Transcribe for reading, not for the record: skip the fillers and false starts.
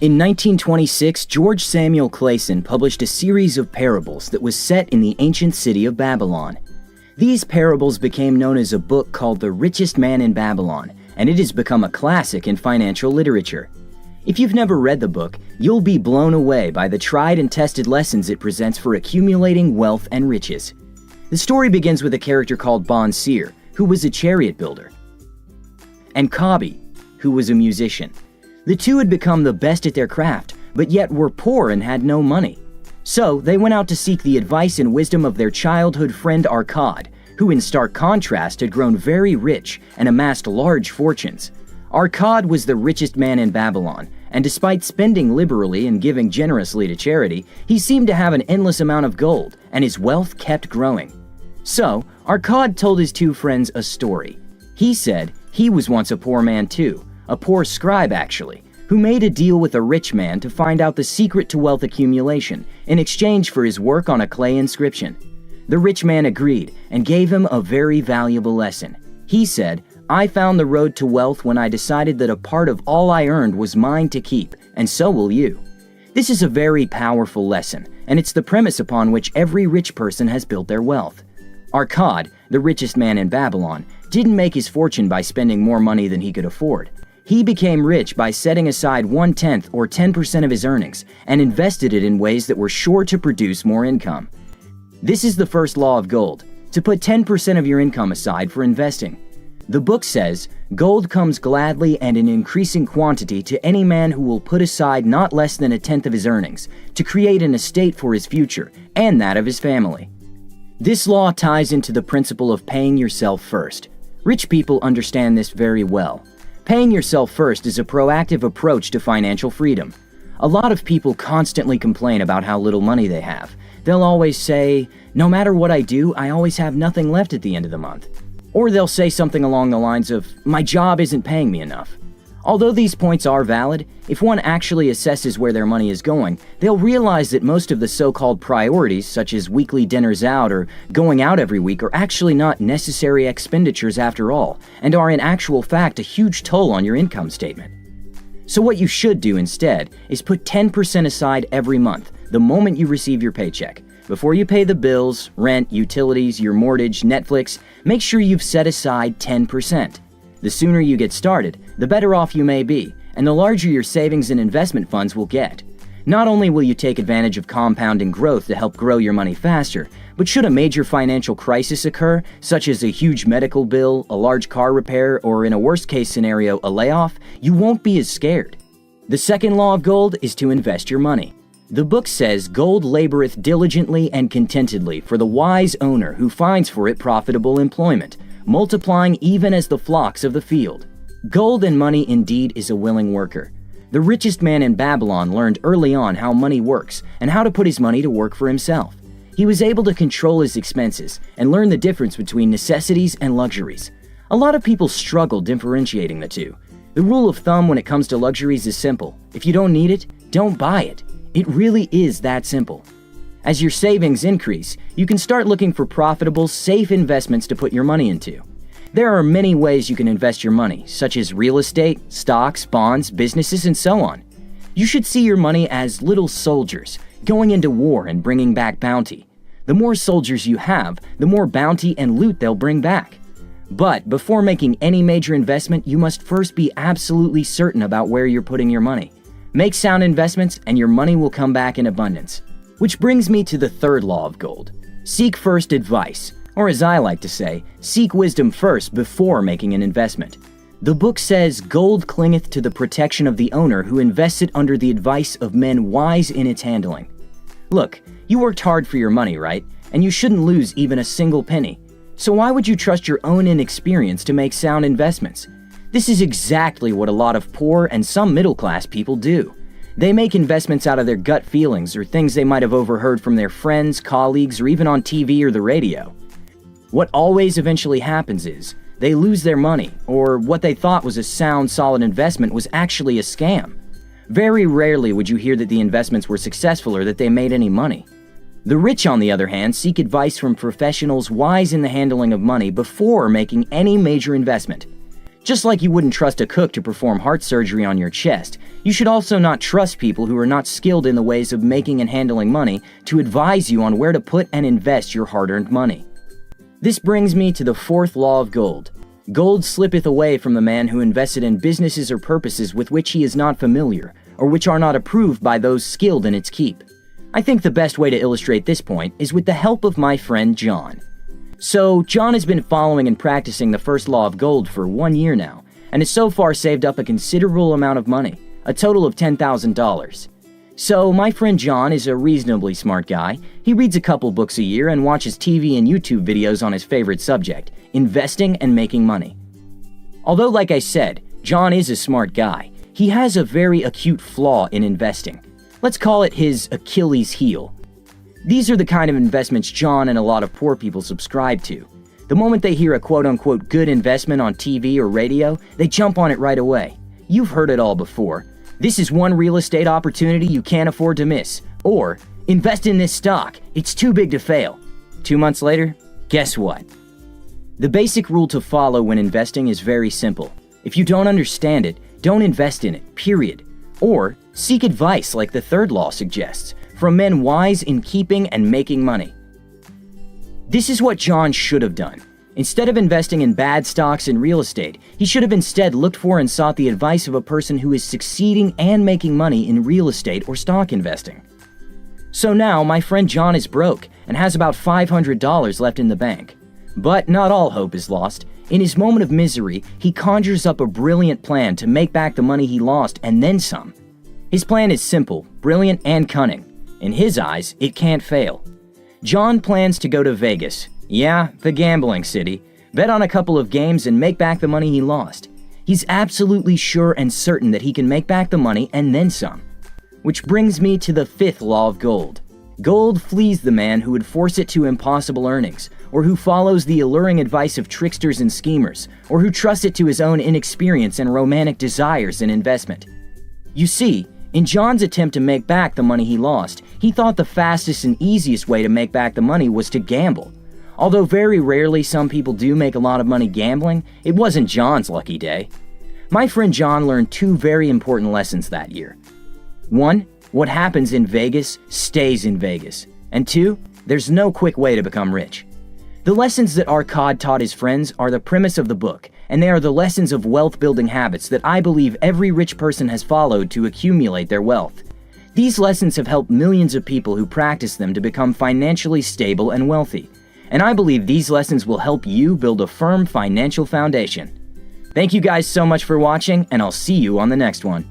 In 1926, George Samuel Clayson published a series of parables that was set in the ancient city of Babylon. These parables became known as a book called The Richest Man in Babylon, and it has become a classic in financial literature. If you've never read the book, you'll be blown away by the tried and tested lessons it presents for accumulating wealth and riches. The story begins with a character called Bon Seer, who was a chariot builder, and Kabi, who was a musician. The two had become the best at their craft, but yet were poor and had no money. So they went out to seek the advice and wisdom of their childhood friend Arkad, who in stark contrast had grown very rich and amassed large fortunes. Arkad was the richest man in Babylon, and despite spending liberally and giving generously to charity, he seemed to have an endless amount of gold, and his wealth kept growing. So, Arkad told his two friends a story. He said he was once a poor man too, a poor scribe actually, who made a deal with a rich man to find out the secret to wealth accumulation in exchange for his work on a clay inscription. The rich man agreed and gave him a very valuable lesson. He said, "I found the road to wealth when I decided that a part of all I earned was mine to keep, and so will you." This is a very powerful lesson, and it's the premise upon which every rich person has built their wealth. Arkad, the richest man in Babylon, didn't make his fortune by spending more money than he could afford. He became rich by setting aside 1/10 or 10% of his earnings and invested it in ways that were sure to produce more income. This is the first law of gold, to put 10% of your income aside for investing. The book says, "Gold comes gladly and in increasing quantity to any man who will put aside not less than 1/10 of his earnings to create an estate for his future and that of his family." This law ties into the principle of paying yourself first. Rich people understand this very well. Paying yourself first is a proactive approach to financial freedom. A lot of people constantly complain about how little money they have. They'll always say, "No matter what I do, I always have nothing left at the end of the month." Or they'll say something along the lines of, "My job isn't paying me enough." Although these points are valid, if one actually assesses where their money is going, they'll realize that most of the so-called priorities, such as weekly dinners out or going out every week, are actually not necessary expenditures after all, and are in actual fact a huge toll on your income statement. So what you should do instead is put 10% aside every month, the moment you receive your paycheck. Before you pay the bills, rent, utilities, your mortgage, Netflix, make sure you've set aside 10%. The sooner you get started, the better off you may be, and the larger your savings and investment funds will get. Not only will you take advantage of compounding growth to help grow your money faster, but should a major financial crisis occur, such as a huge medical bill, a large car repair, or in a worst-case scenario, a layoff, you won't be as scared. The second law of gold is to invest your money. The book says, "Gold laboreth diligently and contentedly for the wise owner who finds for it profitable employment, multiplying even as the flocks of the field." Gold and money indeed is a willing worker. The richest man in Babylon learned early on how money works and how to put his money to work for himself. He was able to control his expenses and learn the difference between necessities and luxuries. A lot of people struggle differentiating the two. The rule of thumb when it comes to luxuries is simple. If you don't need it, don't buy it. It really is that simple. As your savings increase, you can start looking for profitable, safe investments to put your money into. There are many ways you can invest your money, such as real estate, stocks, bonds, businesses, and so on. You should see your money as little soldiers, going into war and bringing back bounty. The more soldiers you have, the more bounty and loot they'll bring back. But before making any major investment, you must first be absolutely certain about where you're putting your money. Make sound investments and your money will come back in abundance. Which brings me to the third law of gold. Seek first advice, or as I like to say, seek wisdom first before making an investment. The book says, "Gold clingeth to the protection of the owner who invests it under the advice of men wise in its handling." Look, you worked hard for your money, right? And you shouldn't lose even a single penny. So why would you trust your own inexperience to make sound investments? This is exactly what a lot of poor and some middle-class people do. They make investments out of their gut feelings or things they might have overheard from their friends, colleagues, or even on TV or the radio. What always eventually happens is they lose their money, or what they thought was a sound, solid investment was actually a scam. Very rarely would you hear that the investments were successful or that they made any money. The rich, on the other hand, seek advice from professionals wise in the handling of money before making any major investment. Just like you wouldn't trust a cook to perform heart surgery on your chest, you should also not trust people who are not skilled in the ways of making and handling money to advise you on where to put and invest your hard-earned money. This brings me to the fourth law of gold. Gold slippeth away from the man who invested in businesses or purposes with which he is not familiar, or which are not approved by those skilled in its keep. I think the best way to illustrate this point is with the help of my friend John. So, John has been following and practicing the first law of gold for 1 year now, and has so far saved up a considerable amount of money, a total of $10,000. So, my friend John is a reasonably smart guy. He reads a couple books a year and watches TV and YouTube videos on his favorite subject, investing and making money. Although, like I said, John is a smart guy, he has a very acute flaw in investing. Let's call it his Achilles heel. These are the kind of investments John and a lot of poor people subscribe to. The moment they hear a quote-unquote good investment on TV or radio, they jump on it right away. You've heard it all before. This is one real estate opportunity you can't afford to miss. Or, invest in this stock, it's too big to fail. 2 months later, guess what? The basic rule to follow when investing is very simple. If you don't understand it, don't invest in it, period. Or, seek advice like the third law suggests, from men wise in keeping and making money. This is what John should have done. Instead of investing in bad stocks and real estate, he should have instead looked for and sought the advice of a person who is succeeding and making money in real estate or stock investing. So now, my friend John is broke and has about $500 left in the bank. But not all hope is lost. In his moment of misery, he conjures up a brilliant plan to make back the money he lost and then some. His plan is simple, brilliant, and cunning. In his eyes, it can't fail. John plans to go to Vegas, yeah, the gambling city, bet on a couple of games and make back the money he lost. He's absolutely sure and certain that he can make back the money and then some. Which brings me to the fifth law of gold. Gold flees the man who would force it to impossible earnings, or who follows the alluring advice of tricksters and schemers, or who trusts it to his own inexperience and romantic desires in investment. You see, in John's attempt to make back the money he lost, he thought the fastest and easiest way to make back the money was to gamble. Although very rarely some people do make a lot of money gambling, it wasn't John's lucky day. My friend John learned 2 very important lessons that year. 1, what happens in Vegas stays in Vegas. And 2, there's no quick way to become rich. The lessons that Arcad taught his friends are the premise of the book, and they are the lessons of wealth-building habits that I believe every rich person has followed to accumulate their wealth. These lessons have helped millions of people who practice them to become financially stable and wealthy, and I believe these lessons will help you build a firm financial foundation. Thank you guys so much for watching, and I'll see you on the next one.